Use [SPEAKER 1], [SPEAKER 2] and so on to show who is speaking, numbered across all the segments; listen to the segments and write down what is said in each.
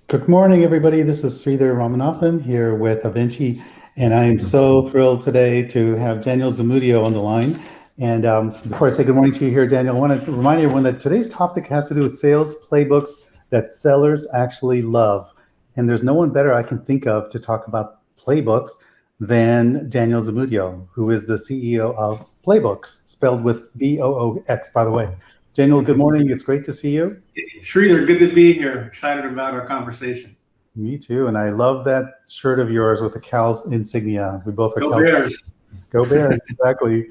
[SPEAKER 1] Good morning, everybody. This is Sridhar Ramanathan here with Aventi, and I am so thrilled today to have Daniel Zamudio on the line. And before I say good morning to you here, Daniel, I want to remind everyone that today's topic has to do with sales playbooks that sellers actually love. And there's no one better I can think of to talk about playbooks than Daniel Zamudio, who is the CEO of Playbooks, spelled with Boox, by the way. Daniel, good morning. It's great to see you.
[SPEAKER 2] Sridhar, good to be here. Excited about our conversation.
[SPEAKER 1] Me too, and I love that shirt of yours with the Cal's insignia. We both are
[SPEAKER 2] Go Bears.
[SPEAKER 1] Go Bears, exactly.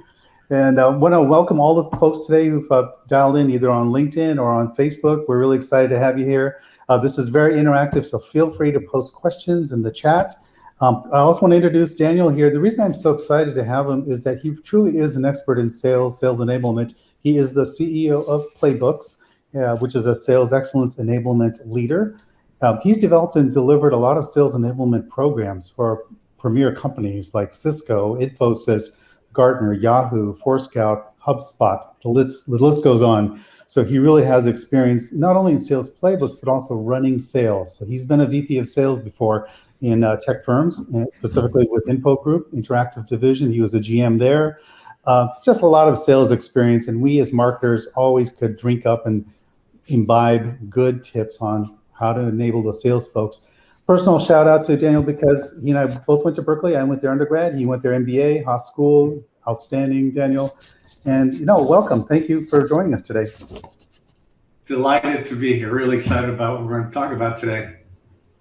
[SPEAKER 1] And I want to welcome all the folks today who've dialed in either on LinkedIn or on Facebook. We're really excited to have you here. This is very interactive, so feel free to post questions in the chat. I also want to introduce Daniel here. The reason I'm so excited to have him is that he truly is an expert in sales enablement. He is the CEO of Playbooks, which is a sales excellence enablement leader. He's developed and delivered a lot of sales enablement programs for premier companies like Cisco, Infosys, Gartner, Yahoo, Forescout, HubSpot. The list goes on. So he really has experience not only in sales playbooks, but also running sales. So he's been a VP of sales before in tech firms, and specifically with Info Group, Interactive Division. He was a GM there. Just a lot of sales experience, and we as marketers always could drink up and imbibe good tips on how to enable the sales folks. Personal shout out to Daniel because he and I both went to Berkeley. I went there undergrad. He went there MBA, Haas School. Outstanding, Daniel. And welcome. Thank you for joining us today.
[SPEAKER 2] Delighted to be here. Really excited about what we're going to talk about today.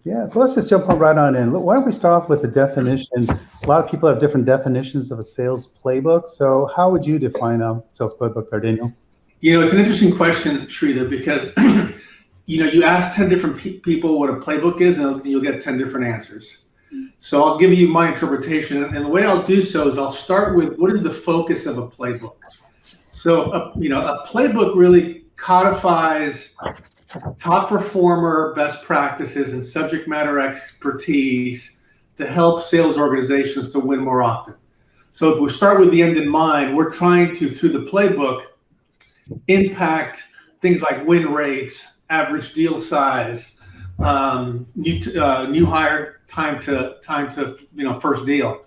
[SPEAKER 1] Yeah, so let's just jump right on in. Why don't we start off with the definition? A lot of people have different definitions of a sales playbook. So how would you define a sales playbook there, Daniel?
[SPEAKER 2] It's an interesting question, Sridhar, because you ask 10 different people what a playbook is, and you'll get 10 different answers. So I'll give you my interpretation, and the way I'll do so is I'll start with what is the focus of a playbook. So a playbook really codifies top performer best practices and subject matter expertise to help sales organizations to win more often. So if we start with the end in mind, we're trying to, through the playbook, impact things like win rates, average deal size, new hire time to first deal.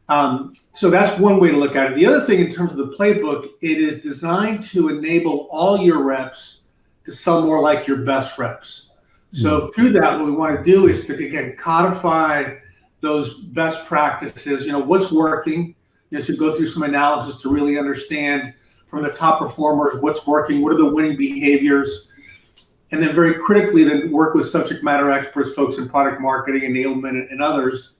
[SPEAKER 2] So that's one way to look at it. The other thing in terms of the playbook, it is designed to enable all your reps to sell more like your best reps. So through that, what we want to do is to, again, codify those best practices, what's working, so go through some analysis to really understand from the top performers what's working, what are the winning behaviors, and then very critically then work with subject matter experts, folks in product marketing, enablement, and others,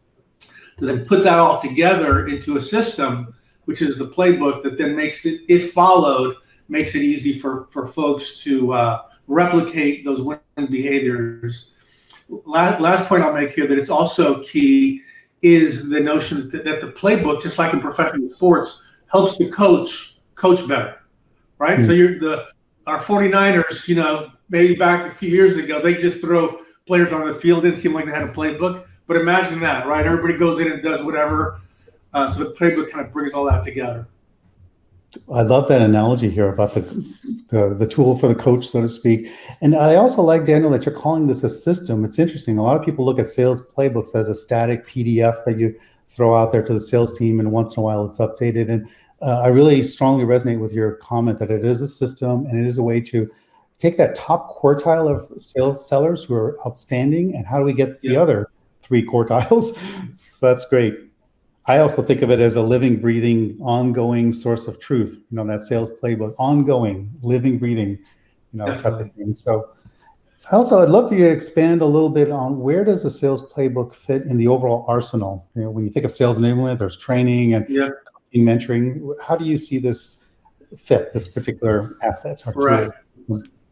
[SPEAKER 2] to then put that all together into a system, which is the playbook that then makes it, if followed, makes it easy for folks to replicate those winning behaviors. Last point I'll make here that it's also key is the notion that the playbook, just like in professional sports, helps the coach better, right? Mm-hmm. So our 49ers, maybe back a few years ago, they just throw players on the field. It didn't seem like they had a playbook. But imagine that, right? Everybody goes in and does whatever. So the playbook kind of brings all that together.
[SPEAKER 1] I love that analogy here about the tool for the coach, so to speak. And I also like, Daniel, that you're calling this a system. It's interesting. A lot of people look at sales playbooks as a static PDF that you throw out there to the sales team, and once in a while it's updated. And I really strongly resonate with your comment that it is a system and it is a way to take that top quartile of sales sellers who are outstanding, and how do we get the other 3 quartiles? So that's great. I also think of it as a living, breathing, ongoing source of truth, that sales playbook, ongoing, living, breathing, type of thing. So I'd love for you to expand a little bit on where does the sales playbook fit in the overall arsenal? When you think of sales enablement, there's training and mentoring. How do you see this fit, this particular asset?
[SPEAKER 2] Right.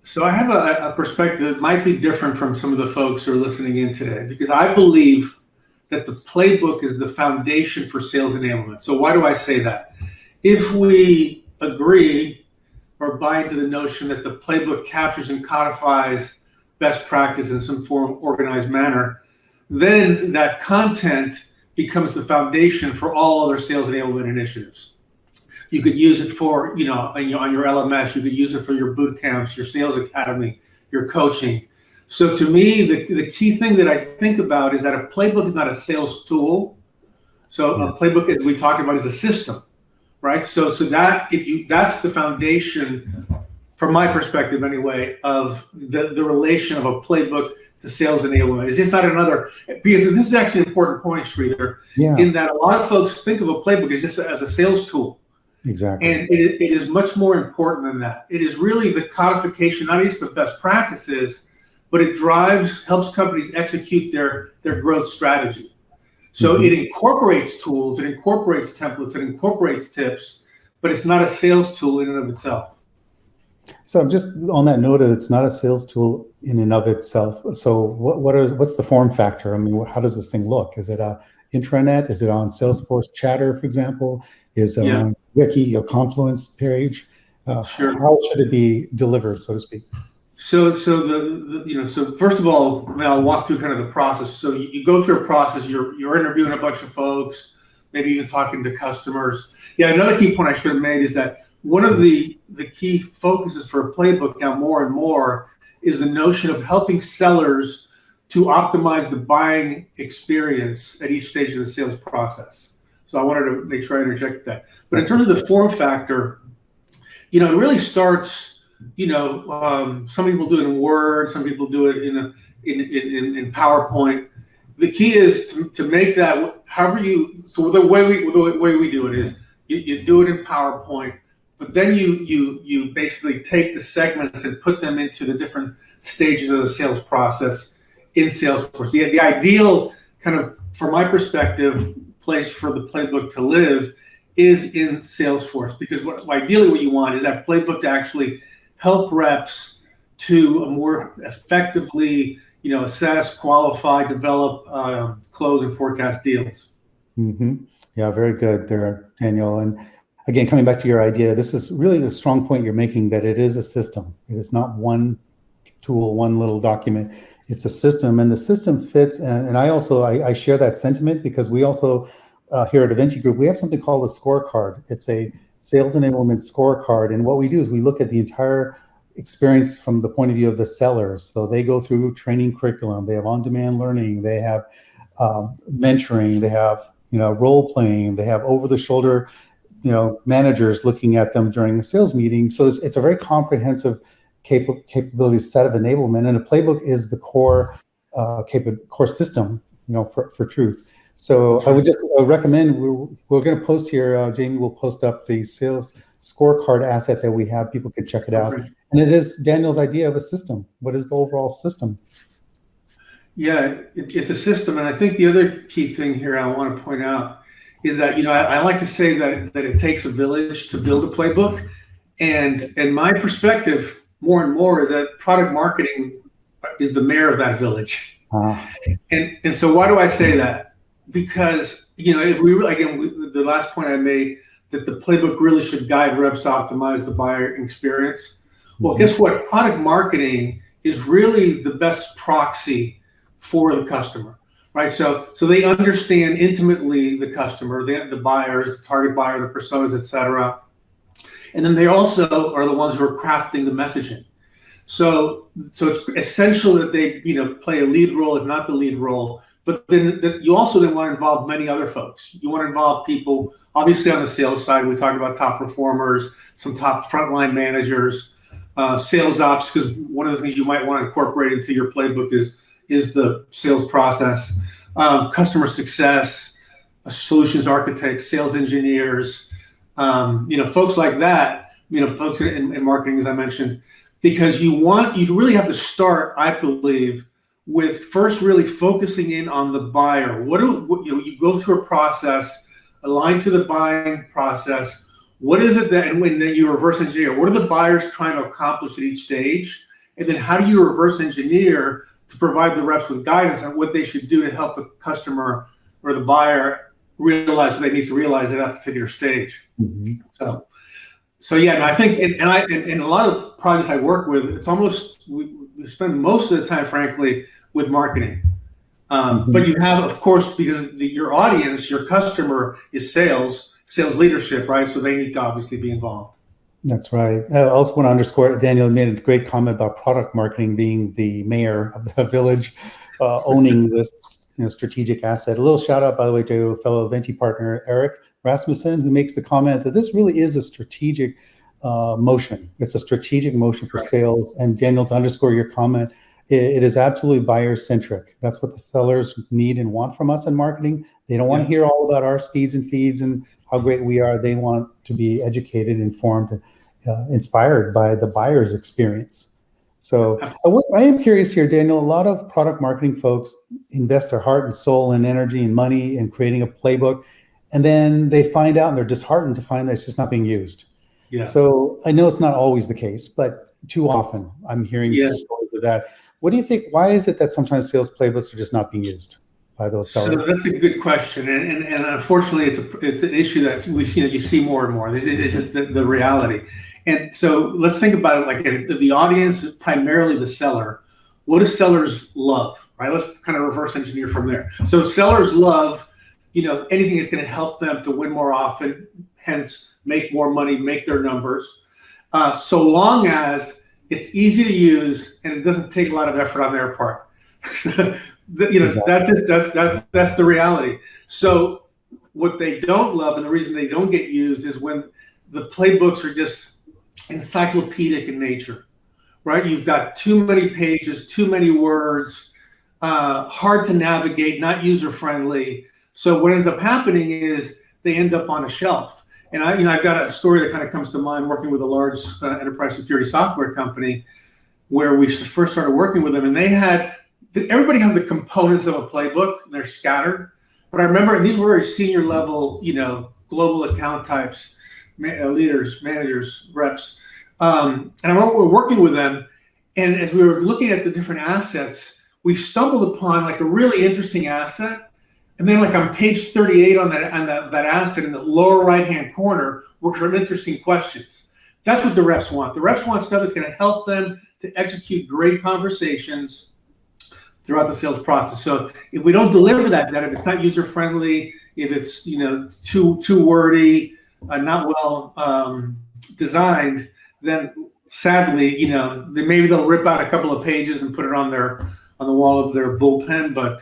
[SPEAKER 2] So I have a perspective that might be different from some of the folks who are listening in today, because I believe that the playbook is the foundation for sales enablement. So why do I say that? If we agree or buy into the notion that the playbook captures and codifies best practice in some form of organized manner, then that content becomes the foundation for all other sales enablement initiatives. You could use it for, on your LMS, you could use it for your boot camps, your sales academy, your coaching. So to me, the key thing that I think about is that a playbook is not a sales tool. So a playbook, as we talked about, is a system, right? So that that's the foundation, from my perspective anyway, of the relation of a playbook to sales enablement. It's just not another, because this is actually an important point, Sridhar, in that a lot of folks think of a playbook as just as a sales tool.
[SPEAKER 1] Exactly.
[SPEAKER 2] And it is much more important than that. It is really the codification, not just the best practices, but it helps companies execute their growth strategy. So it incorporates tools, it incorporates templates, it incorporates tips, but it's not a sales tool in and of itself.
[SPEAKER 1] So just on that note, it's not a sales tool in and of itself. So what's the form factor? I mean, how does this thing look? Is it a intranet? Is it on Salesforce Chatter, for example? Is it on Wiki or Confluence page?
[SPEAKER 2] Sure.
[SPEAKER 1] How should it be delivered, so to speak?
[SPEAKER 2] So first of all, I'll walk through kind of the process. So you go through a process. You're interviewing a bunch of folks, maybe even talking to customers. Yeah, another key point I should have made is that one of the key focuses for a playbook now more and more is the notion of helping sellers to optimize the buying experience at each stage of the sales process. So I wanted to make sure I interjected that. But in terms of the form factor, it really starts. Some people do it in Word, some people do it in PowerPoint. The key is to make that So the way we do it is you do it in PowerPoint, but then you basically take the segments and put them into the different stages of the sales process in Salesforce. The ideal kind of, from my perspective, place for the playbook to live is in Salesforce, because ideally what you want is that playbook to actually help reps to more effectively, assess, qualify, develop, close, and forecast deals.
[SPEAKER 1] Yeah, very good there, Daniel. And again, coming back to your idea, this is really a strong point you're making, that it is a system. It is not one tool, one little document. It's a system, and the system fits. And I share that sentiment, because we also here at Aventi Group, we have something called a scorecard. It's a sales enablement scorecard. And what we do is we look at the entire experience from the point of view of the sellers. So they go through training curriculum, they have on-demand learning, they have mentoring, they have role playing, they have over-the-shoulder managers looking at them during the sales meeting. So it's a very comprehensive capability set of enablement, and a playbook is the core system for truth. So I would just recommend, we're going to post here, Jamie will post up the sales scorecard asset that we have. People can check it out. And it is Daniel's idea of a system. What is the overall system?
[SPEAKER 2] Yeah, it's a system. And I think the other key thing here I want to point out is that, I like to say that it takes a village to build a playbook. And my perspective, more and more, is that product marketing is the mayor of that village. And so why do I say that? Because, if the last point I made, that the playbook really should guide reps to optimize the buyer experience. Well, guess what? Product marketing is really the best proxy for the customer, right? So they understand intimately the customer, the buyers, the target buyer, the personas, et cetera. And then they also are the ones who are crafting the messaging. So it's essential that they play a lead role, if not the lead role. But then you also want to involve many other folks. You want to involve people, obviously on the sales side. We talked about top performers, some top frontline managers, sales ops, because one of the things you might want to incorporate into your playbook is the sales process, customer success, solutions architects, sales engineers, folks like that. Folks in marketing, as I mentioned, because you really have to start, I believe, with first really focusing in on the buyer. You go through a process aligned to the buying process. What is it and then you reverse engineer? What are the buyers trying to accomplish at each stage? And then how do you reverse engineer to provide the reps with guidance on what they should do to help the customer or the buyer realize what they need to realize at that particular stage? So yeah, and I think, and a lot of the projects I work with, it's almost, we spend most of the time, frankly, with marketing. But you have, of course, because your audience, your customer is sales leadership, right? So they need to obviously be involved.
[SPEAKER 1] That's right. I also want to underscore, Daniel made a great comment about product marketing being the mayor of the village, owning this strategic asset. A little shout out, by the way, to fellow Aventi partner, Eric Rasmussen, who makes the comment that this really is a strategic motion. It's a strategic motion for sales. And Daniel, to underscore your comment, it is absolutely buyer centric. That's what the sellers need and want from us in marketing. They don't want to hear all about our speeds and feeds and how great we are. They want to be educated, informed, inspired by the buyer's experience. So I am curious here, Daniel. A lot of product marketing folks invest their heart and soul and energy and money in creating a playbook, and then they find out and they're disheartened to find that it's just not being used. Yeah. So I know it's not always the case, but too often I'm hearing stories of that. What do you think? Why is it that sometimes sales playbooks are just not being used by those sellers?
[SPEAKER 2] So that's a good question, and unfortunately, it's an issue that we you see more and more. It's just the reality. And so let's think about it like the audience is primarily the seller. What do sellers love, right? Let's kind of reverse engineer from there. So sellers love, anything that's going to help them to win more often, hence make more money, make their numbers. So long as it's easy to use and it doesn't take a lot of effort on their part. That's the reality. So what they don't love, and the reason they don't get used, is when the playbooks are just encyclopedic in nature, right? You've got too many pages, too many words, hard to navigate, not user friendly. So what ends up happening is they end up on a shelf. And I've got a story that kind of comes to mind working with a large enterprise security software company where we first started working with them, and everybody has the components of a playbook. They're scattered, but I remember, and these were very senior level, global account types, leaders, managers, reps. And I remember we were working with them, and as we were looking at the different assets, we stumbled upon like a really interesting asset. And then like on page 38 on that asset in the lower right-hand corner were some interesting questions. That's what the reps want. The reps want stuff that's going to help them to execute great conversations throughout the sales process. So if we don't deliver that, if it's not user-friendly, if it's too wordy, not well designed, then sadly, maybe they'll rip out a couple of pages and put it on the wall of their bullpen, but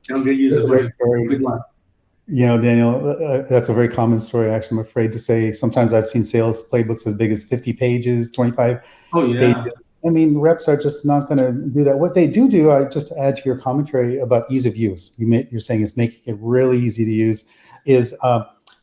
[SPEAKER 2] they don't get used as much as we'd like.
[SPEAKER 1] Daniel, that's a very common story. Actually, I'm afraid to say sometimes I've seen sales playbooks as big as 50 pages, 25 pages. I mean, reps are just not going to do that. What they do, I just add to your commentary about ease of use. You're saying it's making it really easy to use, is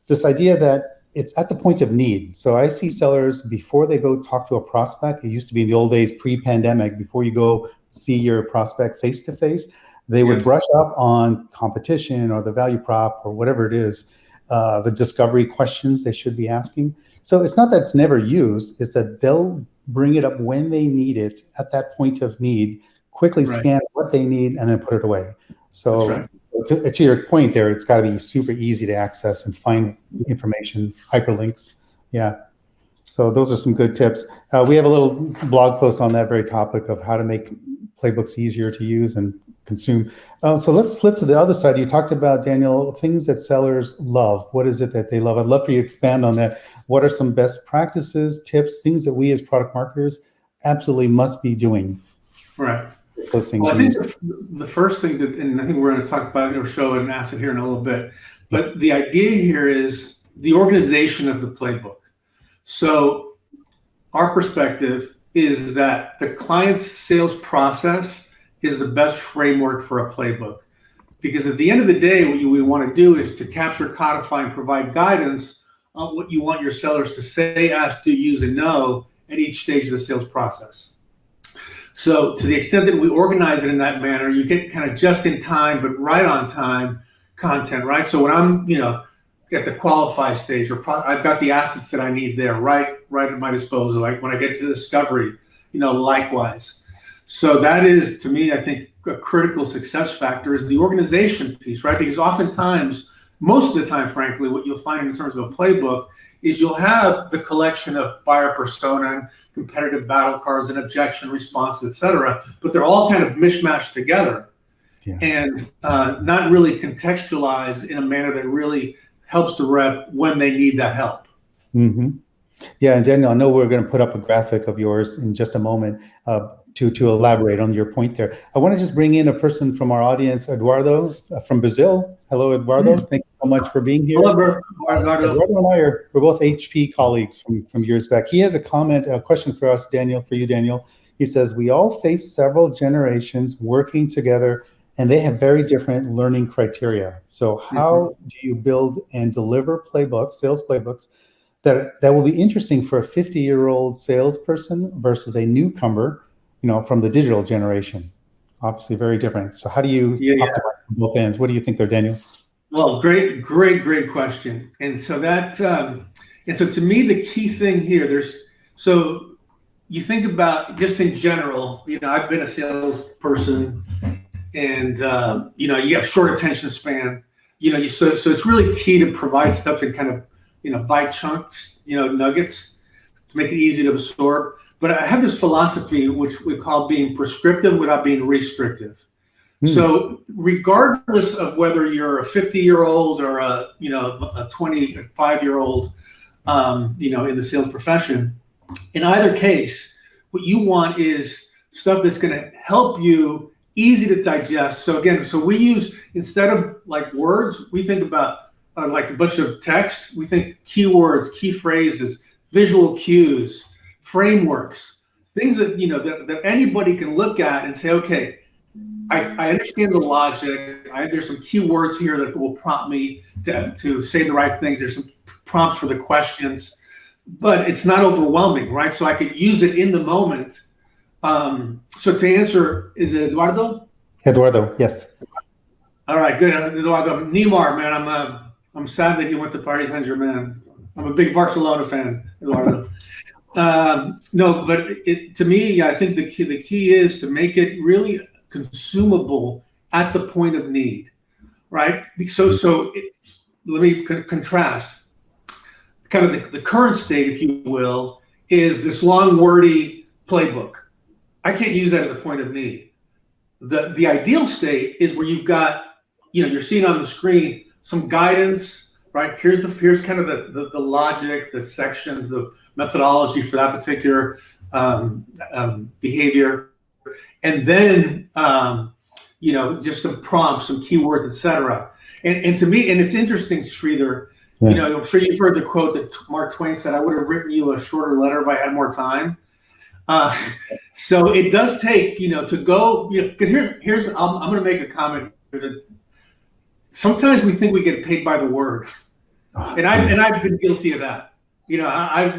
[SPEAKER 1] this idea that it's at the point of need. So I see sellers before they go talk to a prospect. It used to be in the old days, pre-pandemic, before you go see your prospect face to face, they would brush up on competition or the value prop or whatever it is, the discovery questions they should be asking. So it's not that it's never used, it's that they'll bring it up when they need it at that point of need, quickly scan what they need, and then put it away. So to your point there, it's got to be super easy to access and find information, hyperlinks. Yeah. So those are some good tips. We have a little blog post on that very topic of how to make playbooks easier to use and consume. So let's flip to the other side. You talked about, Daniel, things that sellers love. What is it that they love? I'd love for you to expand on that. What are some best practices, tips, things that we as product marketers absolutely must be doing?
[SPEAKER 2] Right.
[SPEAKER 1] Those things.
[SPEAKER 2] Well, I think the first thing and I think we're going to talk about or show an asset here in a little bit, but the idea here is the organization of the playbook. So our perspective is that the client's sales process is the best framework for a playbook. Because at the end of the day, what we want to do is to capture, codify, and provide guidance on what you want your sellers to say, ask, do, use, and know at each stage of the sales process. So to the extent that we organize it in that manner, you get kind of just in time, but right on time content, right? So when I'm, at the qualify stage, I've got the assets that I need there, right at my disposal. Like when I get to discovery, likewise. So that is, to me, I think a critical success factor is the organization piece, right? Because oftentimes, most of the time, frankly, what you'll find in terms of a playbook is you'll have the collection of buyer persona, competitive battle cards, and objection responses, et cetera, but they're all kind of mishmashed together and not really contextualized in a manner that really helps the rep when they need that help.
[SPEAKER 1] Mm-hmm. Yeah, and Daniel, I know we're going to put up a graphic of yours in just a moment to elaborate on your point there. I want to just bring in a person from our audience, Eduardo from Brazil. Hello, Eduardo. Thank you so much for being here.
[SPEAKER 2] Hello, Eduardo.
[SPEAKER 1] Eduardo and we're both HP colleagues from years back. He has a question for us, Daniel, for you, Daniel. He says, we all face several generations working together and they have very different learning criteria. So how do you build and deliver playbooks, sales playbooks, that will be interesting for a 50-year-old salesperson versus a newcomer, from the digital generation? Obviously very different. So how do you optimize both ends? What do you think there, Daniel?
[SPEAKER 2] Well, great question. And so to me, the key thing here, so you think about just in general, I've been a salesperson and, you have short attention span, so it's really key to provide stuff in kind of, bite chunks, nuggets to make it easy to absorb. But I have this philosophy, which we call being prescriptive without being restrictive. So regardless of whether you're a 50-year-old or a 25-year-old, in the sales profession, in either case, what you want is stuff that's going to help you, easy to digest. So again, we use, instead of like words, we think about like a bunch of text. We think keywords, key phrases, visual cues, frameworks, things that, that anybody can look at and say, okay, I understand the logic. There's some keywords here that will prompt me to say the right things. There's some prompts for the questions, but it's not overwhelming, right? So I could use it in the moment. So to answer, is it Eduardo?
[SPEAKER 1] Eduardo, yes.
[SPEAKER 2] All right, good. Eduardo, Neymar, man, I'm sad that he went to Paris Saint-Germain. I'm a big Barcelona fan, Eduardo. No, but to me, I think the key is to make it really consumable at the point of need, right? So let me contrast. Kind of the current state, if you will, is this long, wordy playbook. I can't use that at the point of need. The ideal state is where you've got, you're seeing on the screen some guidance, right? Here's kind of the logic, the sections, the methodology for that particular behavior, and then just some prompts, some keywords, etc. And to me, and it's interesting, Sridhar. Yeah. I'm sure you've heard the quote that Mark Twain said, "I would have written you a shorter letter if I had more time." So it does take, to go, because here's I'm going to make a comment here that sometimes we think we get paid by the word, and I've been guilty of that. I've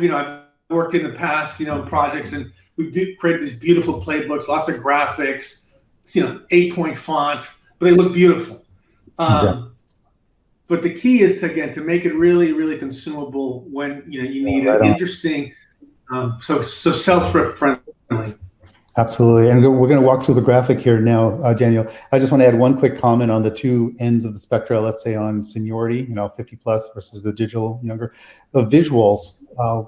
[SPEAKER 2] worked in the past, in projects, and we created these beautiful playbooks, lots of graphics, 8-point font, but they look beautiful. Exactly. But the key is to make it really, really consumable when you need it, interesting, so self-friendly.
[SPEAKER 1] Absolutely, and we're going to walk through the graphic here now, Daniel. I just want to add one quick comment on the two ends of the spectrum. Let's say on seniority, 50 plus versus the digital younger. The visuals,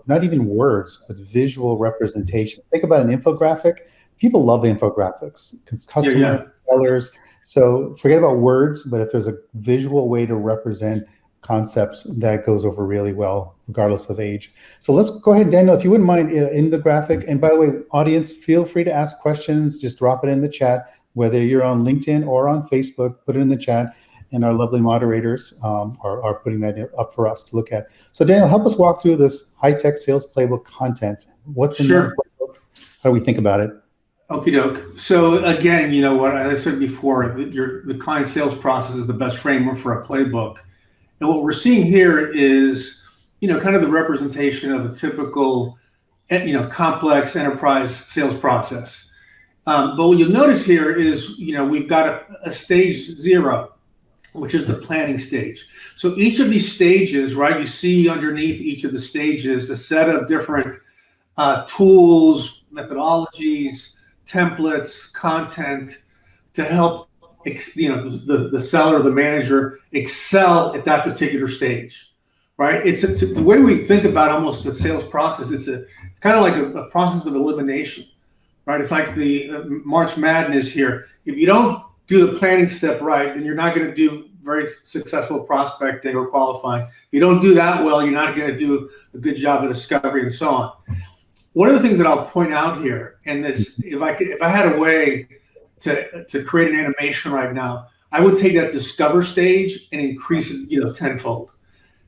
[SPEAKER 1] not even words, but visual representation. Think about an infographic. People love infographics. Customers, sellers. So forget about words, but if there's a visual way to represent concepts, that goes over really well, regardless of age. So let's go ahead, Daniel, if you wouldn't mind, in the graphic. And by the way, audience, feel free to ask questions. Just drop it in the chat, whether you're on LinkedIn or on Facebook, put it in the chat. And our lovely moderators are putting that up for us to look at. So Daniel, help us walk through this high-tech sales playbook content. What's in that playbook? How do we think about it?
[SPEAKER 2] Okie doke. So again, what I said before, the client sales process is the best framework for a playbook. And what we're seeing here is, kind of the representation of a typical, complex enterprise sales process. But what you'll notice here is, we've got a stage 0, which is the planning stage. So each of these stages, right, you see underneath each of the stages a set of different tools, methodologies, templates, content to help the seller or the manager excel at that particular stage, right? It's the way we think about almost the sales process. It's kind of like a process of elimination, right? It's like the March Madness here. If you don't do the planning step right, then you're not going to do very successful prospecting or qualifying. If you don't do that well, you're not going to do a good job of discovery and so on. One of the things that I'll point out here, and this, if I had a way to create an animation right now, I would take that discover stage and increase it, tenfold,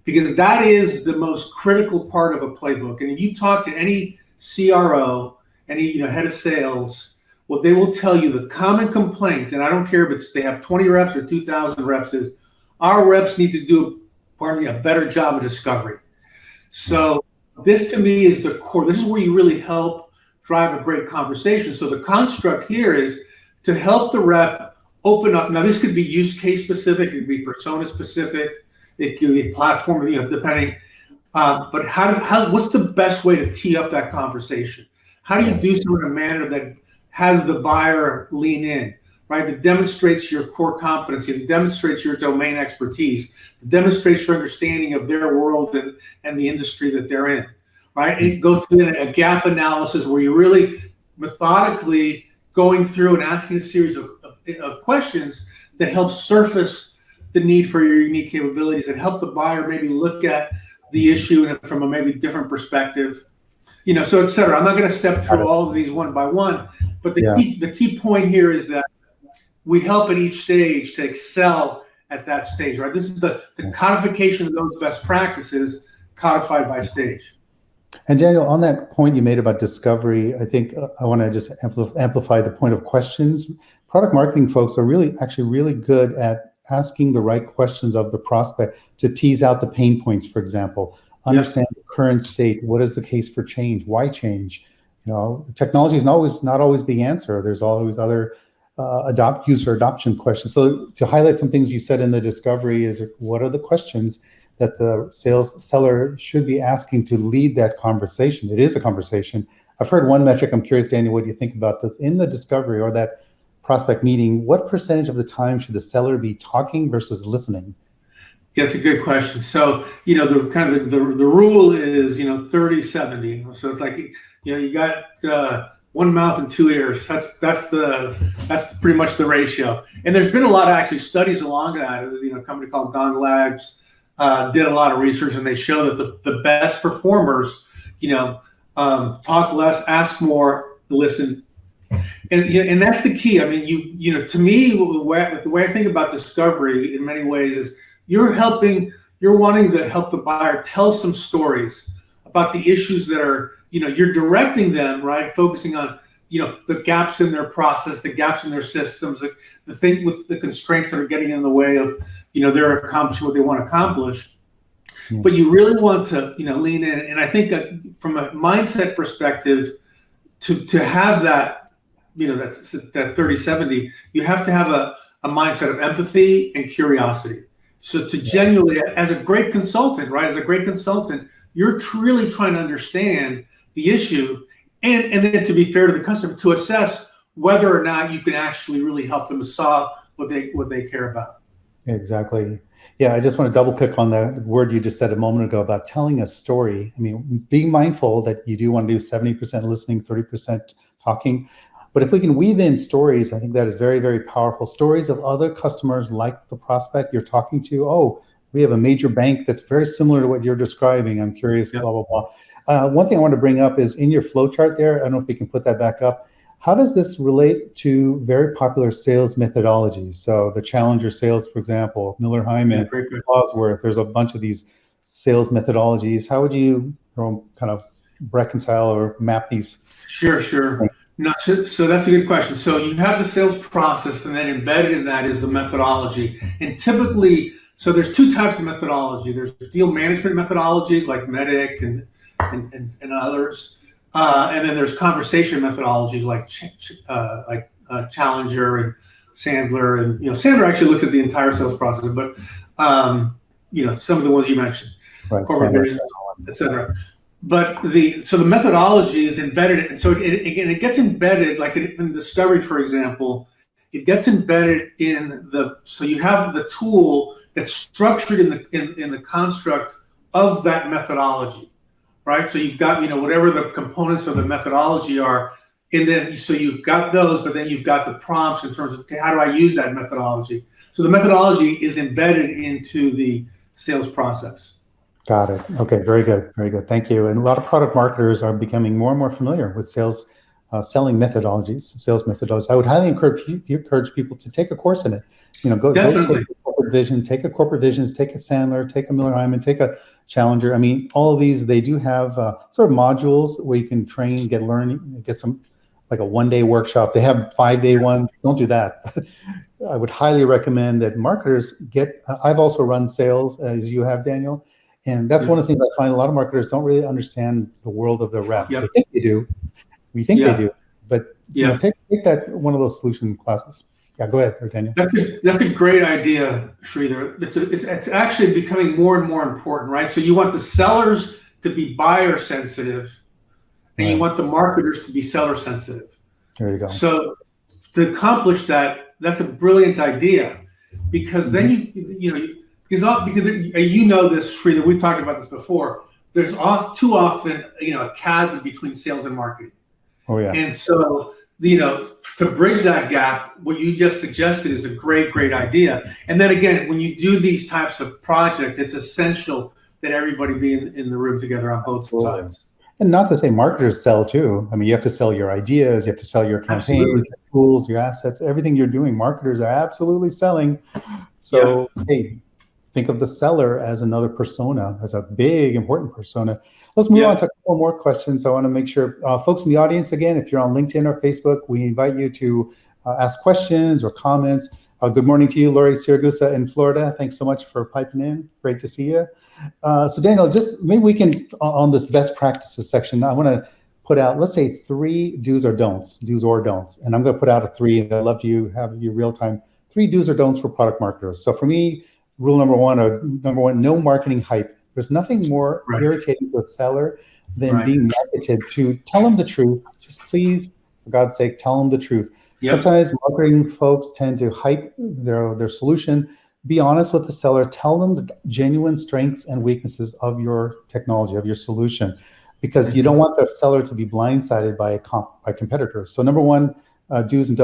[SPEAKER 2] because that is the most critical part of a playbook. And if you talk to any CRO, any head of sales, what they will tell you, the common complaint, and I don't care if they have 20 reps or 2,000 reps, is our reps need to do, a better job of discovery. So this to me is the core. This is where you really help drive a great conversation. So the construct here is to help the rep open up. Now this could be use case specific, it could be persona specific, it could be platform, depending. But what's the best way to tee up that conversation? How do you do so in a manner that has the buyer lean in, right? That demonstrates your core competency, that demonstrates your domain expertise, that demonstrates your understanding of their world and the industry that they're in, right? It goes through a gap analysis where you're really methodically going through and asking a series of questions that help surface the need for your unique capabilities, that help the buyer maybe look at the issue from a maybe different perspective, so et cetera. I'm not going to step through all of these one by one, but the key point here is that we help at each stage to excel at that stage, right? This is the codification of those best practices codified by stage.
[SPEAKER 1] And Daniel, on that point you made about discovery, I think I want to just amplify the point of questions. Product marketing folks are actually really good at asking the right questions of the prospect to tease out the pain points, for example, understand the current state. What is the case for change? Why change? Technology is not always the answer. There's always other user adoption questions. So to highlight some things you said in the discovery is, what are the questions that the seller should be asking to lead that conversation? It is a conversation. I've heard one metric. I'm curious, Daniel, what do you think about this? In the discovery or that prospect meeting, what percentage of the time should the seller be talking versus listening?
[SPEAKER 2] Yeah, it's a good question. So, the rule is, 30-70. So it's like, you got one mouth and two ears. That's pretty much the ratio. And there's been a lot of actually studies along that. A company called Gong Io did a lot of research, and they show that the best performers, talk less, ask more, listen. And that's the key. I mean, to me, the way I think about discovery in many ways is you're wanting to help the buyer tell some stories about the issues that are, you're directing them, right? Focusing on, the gaps in their process, the gaps in their systems, the thing with the constraints that are getting in the way of, they're accomplishing what they want to accomplish. Yeah. But you really want to, lean in. And I think that from a mindset perspective, to have that, that 30-70, you have to have a mindset of empathy and curiosity. So to genuinely, as a great consultant, right? As a great consultant, you're really trying to understand the issue and then, to be fair to the customer, to assess whether or not you can actually really help them solve what they care about.
[SPEAKER 1] Exactly. Yeah, I just want to double click on the word you just said a moment ago about telling a story. I mean, being mindful that you do want to do 70% listening, 30% talking. But if we can weave in stories, I think that is very, very powerful. Stories of other customers like the prospect you're talking to. Oh, we have a major bank that's very similar to what you're describing. I'm curious, blah, blah, blah. One thing I want to bring up is in your flow chart there, I don't know if we can put that back up. How does this relate to very popular sales methodologies? So the Challenger sales, for example, Miller Hyman, Bosworth, there's a bunch of these sales methodologies. How would you kind of reconcile or map these?
[SPEAKER 2] Sure. No, so that's a good question. So you have the sales process, and then embedded in that is the methodology. And typically, so there's two types of methodology. There's deal management methodologies like MEDDIC and others, and then there's conversation methodologies like Challenger and Sandler. And Sandler actually looks at the entire sales process, but some of the ones you mentioned, right, corporate, et cetera. But the methodology is embedded, and so it gets embedded, like in discovery, for example, it gets embedded so you have the tool that's structured in the construct of that methodology, right? So you've got whatever the components of the methodology are And then, so you've got those, but then you've got the prompts in terms of, okay, how do I use that methodology? So the methodology is embedded into the sales process.
[SPEAKER 1] Got it. Okay, very good, very good. Thank you. And a lot of product marketers are becoming more and more familiar with selling methodologies, sales methodologies. I would highly encourage people to take a course in it. Go take a corporate vision, take a corporate visions, take a Sandler, take a Miller Hyman, take a Challenger. I mean, all of these, they do have sort of modules where you can train, get learning, get some, like a one-day workshop. They have 5-day ones. Don't do that. I would highly recommend that marketers I've also run sales, as you have, Daniel. And that's one of the things I find a lot of marketers don't really understand the world of the rep. They think they do. We think they do. But take that one of those solution classes. Yeah, go ahead, Daniel.
[SPEAKER 2] That's a great idea, Sridhar. It's actually becoming more and more important, right? So you want the sellers to be buyer sensitive, and you want the marketers to be seller sensitive.
[SPEAKER 1] There you go.
[SPEAKER 2] So to accomplish that, that's a brilliant idea, because then because you know this, Sridhar, we've talked about this before. There's too often a chasm between sales and marketing.
[SPEAKER 1] Oh yeah.
[SPEAKER 2] And so to bridge that gap, what you just suggested is a great idea. And then again, when you do these types of projects, it's essential that everybody be in the room together on both sides.
[SPEAKER 1] And not to say marketers sell too. I mean, you have to sell your ideas, you have to sell your campaigns, your tools, your assets, everything you're doing. Marketers are absolutely selling. So hey, think of the seller as another persona, as a big, important persona. Let's move on to a couple more questions. I want to make sure, folks in the audience, again, if you're on LinkedIn or Facebook, we invite you to ask questions or comments. Good morning to you, Lori Siragusa in Florida. Thanks so much for piping in. Great to see you. So Daniel, just maybe we can, on this best practices section, I want to put out, let's say 3 do's or don'ts. And I'm going to put out a 3, and I'd love to have you real time. 3 do's or don'ts for product marketers. So for me, rule number one, no marketing hype. There's nothing more irritating to a seller than being marketed to. Tell them the truth. Just please, for God's sake, tell them the truth. Sometimes marketing folks tend to hype their solution. Be honest with the seller. Tell them the genuine strengths and weaknesses of your technology, of your solution, because you don't want the seller to be blindsided by competitors. So number one, do's and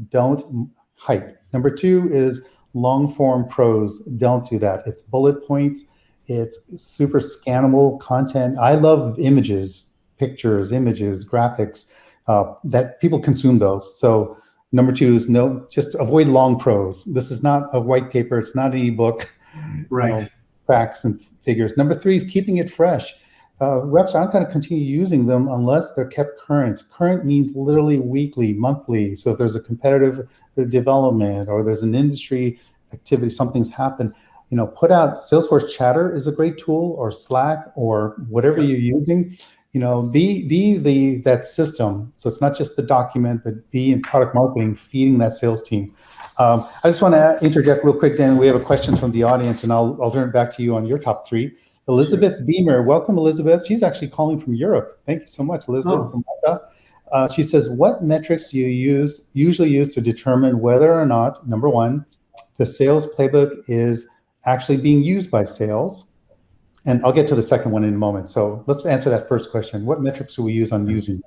[SPEAKER 1] don't hype. Number 2 is long form prose. Don't do that. It's bullet points. It's super scannable content. I love images, pictures, images, graphics, that people consume those. So number 2 is just avoid long prose. This is not a white paper. It's not an ebook. Facts and figures. Number 3 is keeping it fresh. Reps aren't going to continue using them unless they're kept current. Current means literally weekly, monthly. So if there's a competitive development or there's an industry activity, something's happened, put out. Salesforce Chatter is a great tool, or Slack, or whatever you're using. Be that system. So it's not just the document, but be in product marketing, feeding that sales team. I just want to interject real quick, Dan. We have a question from the audience, and I'll turn it back to you on your top 3. Elizabeth Beamer, welcome, Elizabeth. She's actually calling from Europe. Thank you so much, Elizabeth from Malta. She says, what metrics do you usually use to determine whether or not, number 1, the sales playbook is actually being used by sales? And I'll get to the second one in a moment. So let's answer that first question. What metrics do we use on using?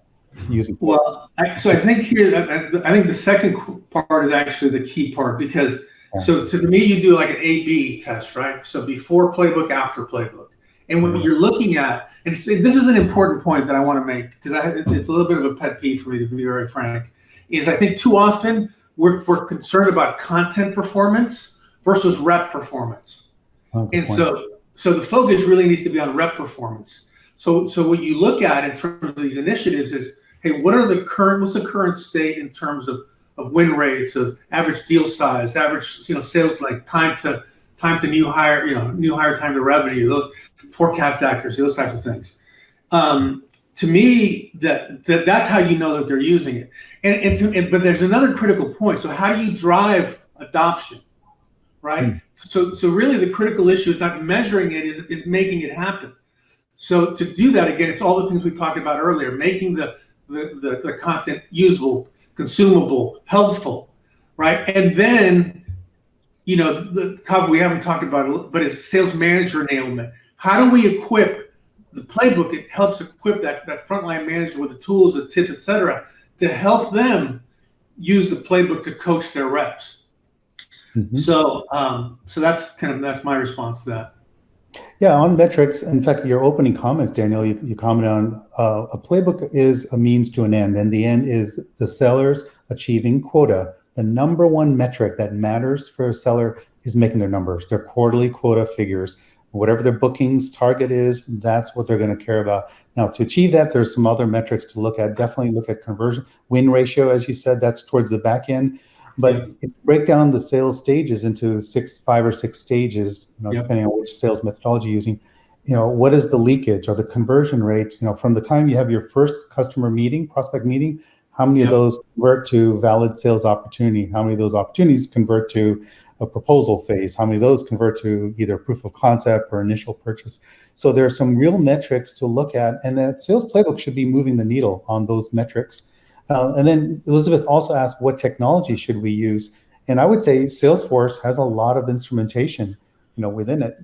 [SPEAKER 2] Well, I think the second part is actually the key part, because so to me, you do like an A/B test, right? So before playbook, after playbook. And when you're looking at, and this is an important point that I want to make, because it's a little bit of a pet peeve for me, to be very frank, is I think too often we're concerned about content performance versus rep performance. And so the focus really needs to be on rep performance. So what you look at in terms of these initiatives is, hey, what's the current state in terms of win rates, of average deal size, average sales, like time to new hire, new hire time to revenue, those forecast accuracy, those types of things. To me, that's how you know that they're using it. But there's another critical point. So how do you drive adoption, right? So really the critical issue is not measuring it, is making it happen. So to do that, again, it's all the things we talked about earlier, making the content usable, consumable, helpful, right? And then, the topic we haven't talked about, but it's sales manager enablement. How do we equip the playbook? It helps equip that frontline manager with the tools, the tips, et cetera, to help them use the playbook to coach their reps.
[SPEAKER 1] Mhm.
[SPEAKER 2] So that's my response to that.
[SPEAKER 1] Yeah, on metrics, in fact, your opening comments, Daniel, you commented on a playbook is a means to an end, and the end is the sellers achieving quota. The number one metric that matters for a seller is making their numbers, their quarterly quota figures. Whatever their bookings target is, that's what they're going to care about. Now, to achieve that, there's some other metrics to look at. Definitely look at conversion, win ratio, as you said, that's towards the back end. But
[SPEAKER 2] Yep.
[SPEAKER 1] if you break down the sales stages into 5 or 6 stages,
[SPEAKER 2] Yep.
[SPEAKER 1] depending on which sales methodology you're using, what is the leakage or the conversion rate? From the time you have your first customer meeting, prospect meeting, how many of
[SPEAKER 2] Yep.
[SPEAKER 1] those convert to valid sales opportunity? How many of those opportunities convert to a proposal phase? How many of those convert to either proof of concept or initial purchase? So there are some real metrics to look at, and that sales playbook should be moving the needle on those metrics. And then Elizabeth also asked, what technology should we use? And I would say Salesforce has a lot of instrumentation, within it.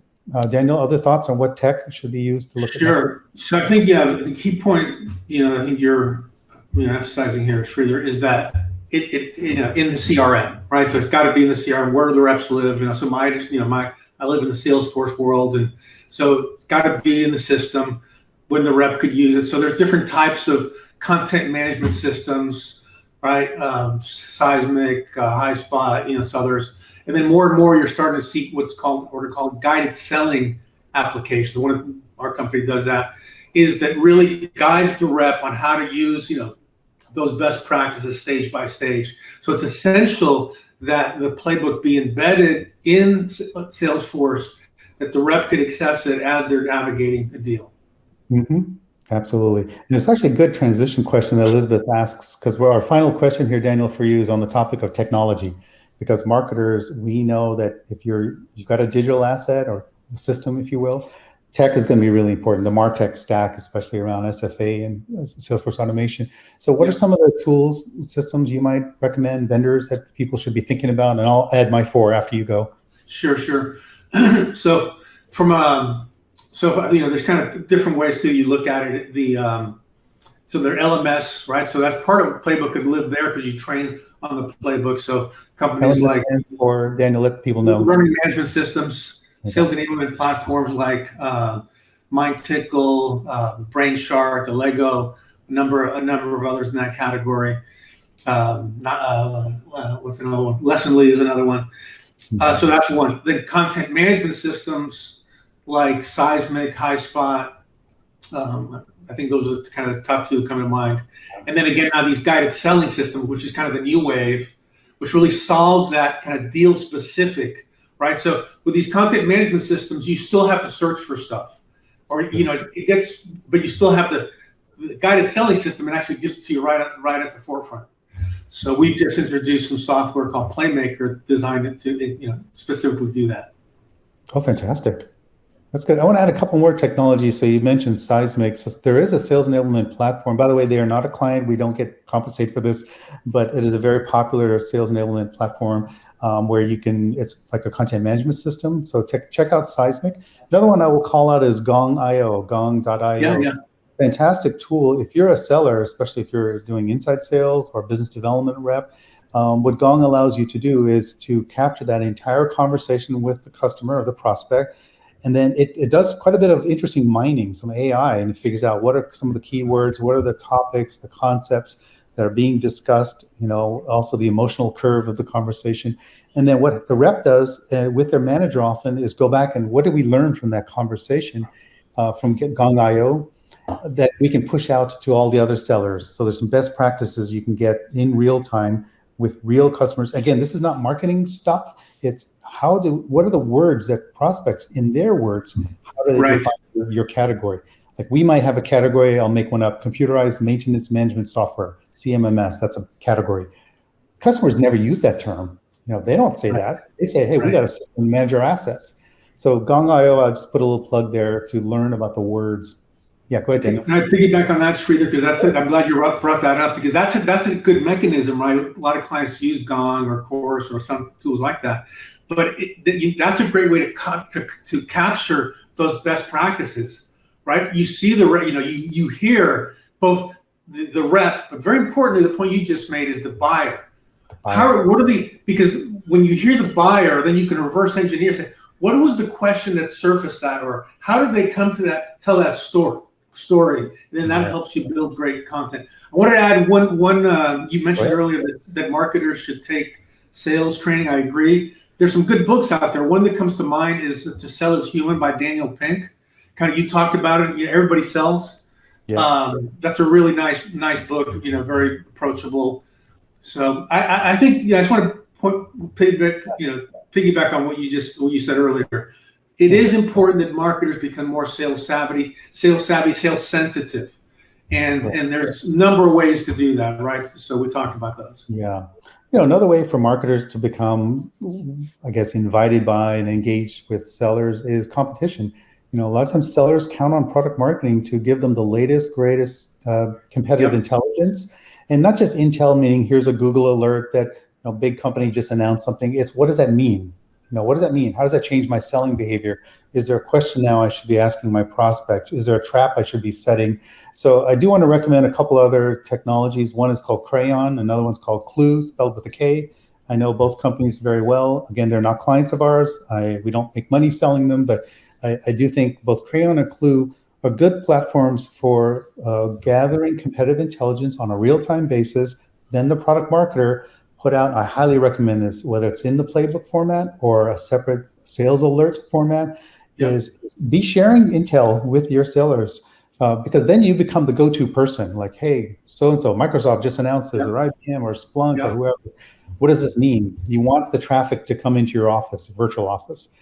[SPEAKER 1] Daniel, other thoughts on what tech should be used to look at that?
[SPEAKER 2] Sure. So I think, the key point, I think you're emphasizing here, Sridhar, is that it in the CRM, right? So it's got to be in the CRM where the reps live. So I live in the Salesforce world, and so it's got to be in the system when the rep could use it. So there's different types of content management systems, right? Seismic, HighSpot, so others. And then more and more, you're starting to see what's called guided selling applications. One of our company does that, is that really guides the rep on how to use, those best practices stage by stage. So it's essential that the playbook be embedded in Salesforce, that the rep could access it as they're navigating a deal.
[SPEAKER 1] Mm-hmm. Absolutely. And it's actually a good transition question that Elizabeth asks, because our final question here, Daniel, for you is on the topic of technology. Because marketers, we know that if you've got a digital asset or a system, if you will, tech is going to be really important. The MarTech stack, especially around SFA and Salesforce automation. So what are some of the tools, systems you might recommend, vendors that people should be thinking about? And I'll add my 4 after you go.
[SPEAKER 2] Sure. So there's kind of different ways you look at it. So they're LMS, right? So that's part of Playbook could live there because you train on the Playbook. So companies
[SPEAKER 1] LMS
[SPEAKER 2] like,
[SPEAKER 1] stands for, Daniel, let people know.
[SPEAKER 2] Learning management systems, sales enablement platforms like MindTickle, Brainshark, Allego, a number of others in that category. What's another one? Lessonly is another one. So that's one. Then content management systems like Seismic, HighSpot. I think those are kind of the top 2 that come to mind. And then again, now these guided selling systems, which is kind of the new wave, which really solves that kind of deal specific, right? So with these content management systems, you still have to search for stuff, or but you still have the guided selling system. It actually gives it to you right at the forefront. So we've just introduced some software called Playmaker, designed to specifically do that.
[SPEAKER 1] Oh, fantastic. That's good. I want to add a couple more technologies. So you mentioned Seismic. So there is a sales enablement platform. By the way, they are not a client. We don't get compensated for this, but it is a very popular sales enablement platform where it's like a content management system. So check out Seismic. Another one I will call out is Gong Io, gong.io.
[SPEAKER 2] Yeah.
[SPEAKER 1] Fantastic tool. If you're a seller, especially if you're doing inside sales or business development rep, what Gong allows you to do is to capture that entire conversation with the customer or the prospect. And then it does quite a bit of interesting mining, some AI, and it figures out what are some of the keywords, what are the topics, the concepts that are being discussed, also the emotional curve of the conversation. And then what the rep does with their manager often is go back and what did we learn from that conversation from Gong Io that we can push out to all the other sellers. So there's some best practices you can get in real time with real customers. Again, this is not marketing stuff. It's what are the words that prospects, in their words, how do they define your category? Like we might have a category, I'll make one up, computerized maintenance management software, CMMS, that's a category. Customers never use that term. They don't say that. They say, hey, we got to manage our assets. So Gong Io, I'll just put a little plug there to learn about the words. Yeah, go ahead, Daniel.
[SPEAKER 2] Can I piggyback on that, Sridhar? Because that's it. I'm glad you brought that up because that's a good mechanism, right? A lot of clients use Gong or Chorus or some tools like that. But that's a great way to capture those best practices, right? You see you hear both the rep, but very importantly, the point you just made is the buyer. Because when you hear the buyer, then you can reverse engineer, say, what was the question that surfaced that, or how did they come to tell that story? And then that helps you build great content. I wanted to add one you mentioned earlier that marketers should take sales training. I agree. There's some good books out there. One that comes to mind is To Sell is Human by Daniel Pink. Kind of, you talked about it. Everybody sells. Yeah. That's a really nice book. Very approachable. So I think I just want to piggyback on what you said earlier. It is important that marketers become more sales savvy, sales sensitive, and there's a number of ways to do that, right? So we talked about those.
[SPEAKER 1] Yeah. Another way for marketers to become, I guess, invited by and engaged with sellers is competition. A lot of times sellers count on product marketing to give them the latest, greatest competitive intelligence, and not just intel, meaning here's a Google alert that big company just announced something. It's what does that mean? What does that mean? How does that change my selling behavior? Is there a question now I should be asking my prospect? Is there a trap I should be setting? So I do want to recommend a couple other technologies. One is called Crayon. Another one's called Clue, spelled with a K. I know both companies very well. Again, they're not clients of ours. We don't make money selling them, but I do think both Crayon and Clue are good platforms for gathering competitive intelligence on a real-time basis. Then the product marketer put out, I highly recommend this, whether it's in the Playbook format or a separate sales alert format, is be sharing intel with your sellers, because then you become the go-to person. Like, hey, so-and-so, Microsoft just announced this, or IBM or Splunk or whoever. What does this mean? You want the traffic to come into your office, virtual office,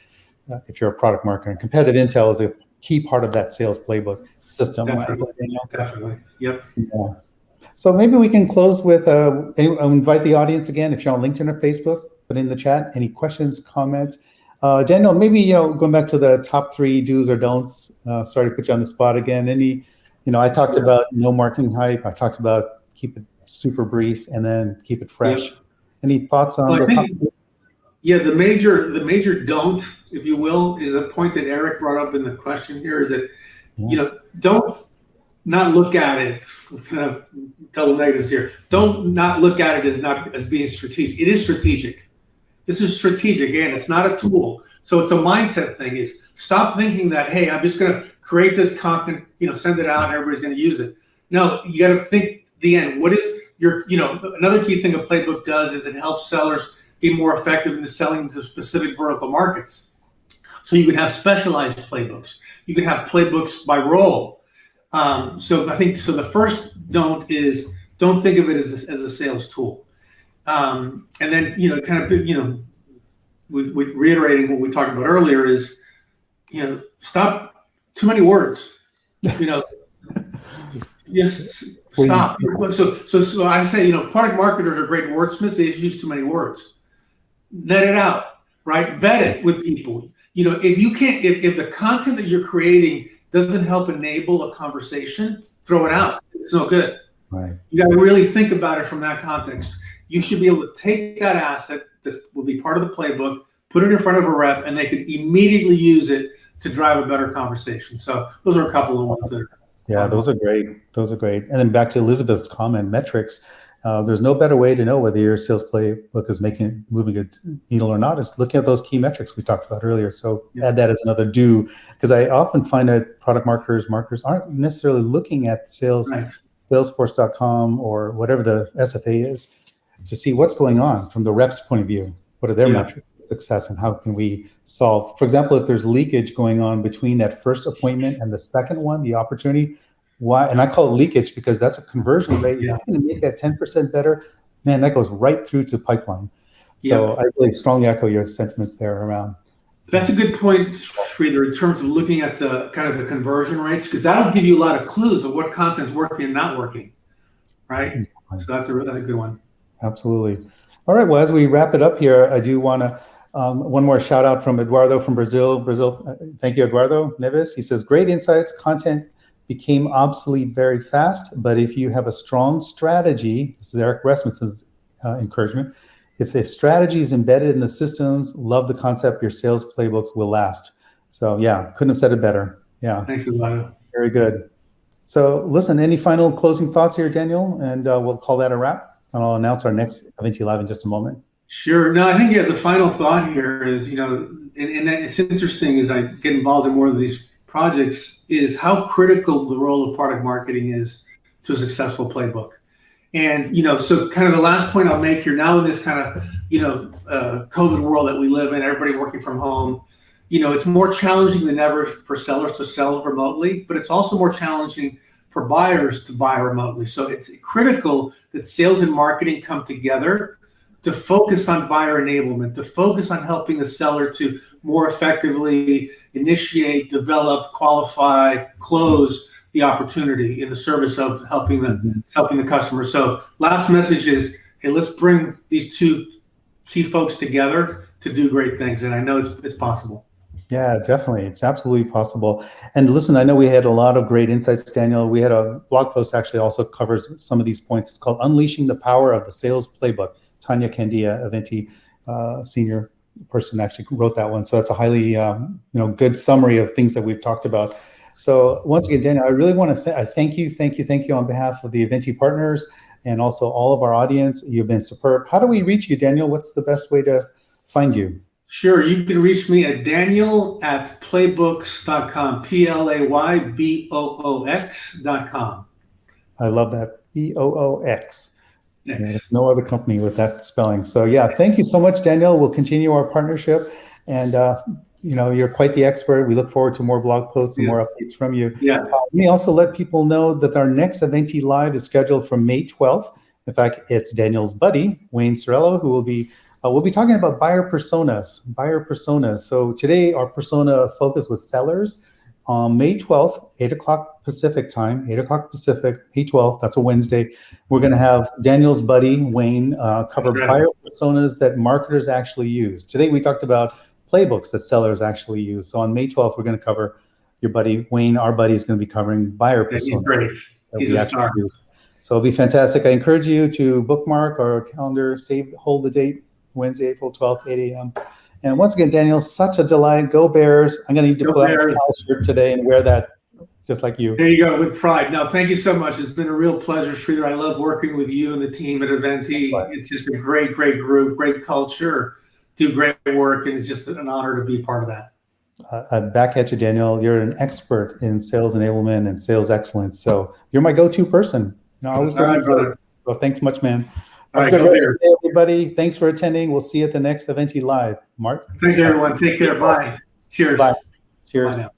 [SPEAKER 1] if you're a product marketer. And competitive intel is a key part of that sales playbook system.
[SPEAKER 2] Definitely. Yep.
[SPEAKER 1] Yeah. So maybe we can close with, I'll invite the audience again, if you're on LinkedIn or Facebook, put in the chat, any questions, comments. Daniel, maybe, going back to the top 3 do's or don'ts, sorry to put you on the spot again. I talked about no marketing hype. I talked about keep it super brief and then keep it fresh. Yep. Any thoughts on the top 3?
[SPEAKER 2] Yeah, the major don't, if you will, is a point that Eric brought up in the question here, is that, don't not look at it, kind of double negatives here. Don't not look at it as being strategic. It is strategic. This is strategic. Again, it's not a tool. So it's a mindset thing. Is stop thinking that, hey, I'm just going to create this content, send it out and everybody's going to use it. No, you got to think the end. What is your, another key thing a playbook does is it helps sellers be more effective in selling to specific vertical markets. So you can have specialized playbooks. You can have playbooks by role. So I think, the first don't is don't think of it as a sales tool. And then, with reiterating what we talked about earlier is, stop too many words, just stop. So I say, product marketers are great wordsmiths. They just use too many words. Net it out, right? Vet it with people. If the content that you're creating doesn't help enable a conversation, throw it out. It's no good.
[SPEAKER 1] Right.
[SPEAKER 2] You got to really think about it from that context. You should be able to take that asset that will be part of the playbook, put it in front of a rep, and they can immediately use it to drive a better conversation. So those are a couple of ones that are.
[SPEAKER 1] Yeah, those are great. Those are great. And then back to Elizabeth's comment, metrics. There's no better way to know whether your sales playbook is moving a needle or not. Is looking at those key metrics we talked about earlier. So add that as another do, because I often find that product marketers aren't necessarily looking at sales, Salesforce.com or whatever the SFA is, to see what's going on from the rep's point of view. What are their metrics of success, and how can we solve? For example, if there's leakage going on between that first appointment and the second one, the opportunity. Why? And I call it leakage because that's a conversion rate. You're going to make that 10% better. Man, that goes right through to pipeline. So I really strongly echo your sentiments there around.
[SPEAKER 2] That's a good point, Sridhar, in terms of looking at the kind of the conversion rates, because that'll give you a lot of clues of what content's working and not working, right? So that's a good one.
[SPEAKER 1] Absolutely. All right. Well, as we wrap it up here, I do want to one more shout out from Eduardo from Brazil. Thank you, Eduardo Neves. He says, great insights. Content became obsolete very fast, but if you have a strong strategy, this is Eric Rasmussen's encouragement, if strategy is embedded in the systems, love the concept, your sales playbooks will last. So yeah, couldn't have said it better. Yeah.
[SPEAKER 2] Thanks, Eduardo.
[SPEAKER 1] Very good. So listen, any final closing thoughts here, Daniel? And we'll call that a wrap. And I'll announce our next Aventi Live in just a moment.
[SPEAKER 2] Sure. No, I think the final thought here is, and it's interesting as I get involved in more of these projects, is how critical the role of product marketing is to a successful playbook. And, so kind of the last point I'll make here now in this kind of, COVID world that we live in, everybody working from home, it's more challenging than ever for sellers to sell remotely, but it's also more challenging for buyers to buy remotely. So it's critical that sales and marketing come together to focus on buyer enablement, to focus on helping the seller to more effectively initiate, develop, qualify, close the opportunity in the service of helping the customer. So last message is, hey, let's bring these two key folks together to do great things. And I know it's possible.
[SPEAKER 1] Yeah, definitely. It's absolutely possible. And listen, I know we had a lot of great insights, Daniel. We had a blog post actually also covers some of these points. It's called Unleashing the Power of the Sales Playbook. Tanya Candia, Aventi senior person, actually wrote that one. So that's a highly good summary of things that we've talked about. So once again, Daniel, I really want to thank you on behalf of the Aventi partners and also all of our audience. You've been superb. How do we reach you, Daniel? What's the best way to find you?
[SPEAKER 2] Sure. You can reach me at Daniel@playbooks.com, Playboox.com.
[SPEAKER 1] I love that. Boox. Yeah, there's no other company with that spelling. So yeah, thank you so much, Daniel. We'll continue our partnership. And you're quite the expert. We look forward to more blog posts and more updates from you.
[SPEAKER 2] Yeah.
[SPEAKER 1] Let me also let people know that our next Aventi Live is scheduled for May 12th. In fact, it's Daniel's buddy, Wayne Sorello, who will be we'll be talking about buyer personas. So today our persona focus was sellers. On May 12th, 8 o'clock Pacific time, 8 o'clock Pacific, May 12th, that's a Wednesday. We're going to have Daniel's buddy, Wayne, cover buyer personas that marketers actually use. Today we talked about playbooks that sellers actually use. So on May 12th, we're going to cover your buddy, Wayne, our buddy is going to be covering buyer personas.
[SPEAKER 2] He's great. He's a star.
[SPEAKER 1] Use. So it'll be fantastic. I encourage you to bookmark our calendar, hold the date, Wednesday, April 12th, 8 a.m. And once again, Daniel, such a delight. Go Bears. I'm going to need to pull out my shirt today and wear that just like you.
[SPEAKER 2] There you go, with pride. No, thank you so much. It's been a real pleasure, Sridhar. I love working with you and the team at Aventi. It's just a great group, great culture, do great work, and it's just an honor to be part of that.
[SPEAKER 1] I'm back at you, Daniel. You're an expert in sales enablement and sales excellence. So you're my go-to person. I was going for. Well, thanks much, man.
[SPEAKER 2] All right,
[SPEAKER 1] good rest of the day, everybody. Thanks for attending. We'll see you at the next Aventi Live. Mark.
[SPEAKER 2] Thanks, everyone. Take care. Bye. Cheers.
[SPEAKER 1] Bye. Cheers.
[SPEAKER 2] Bye now.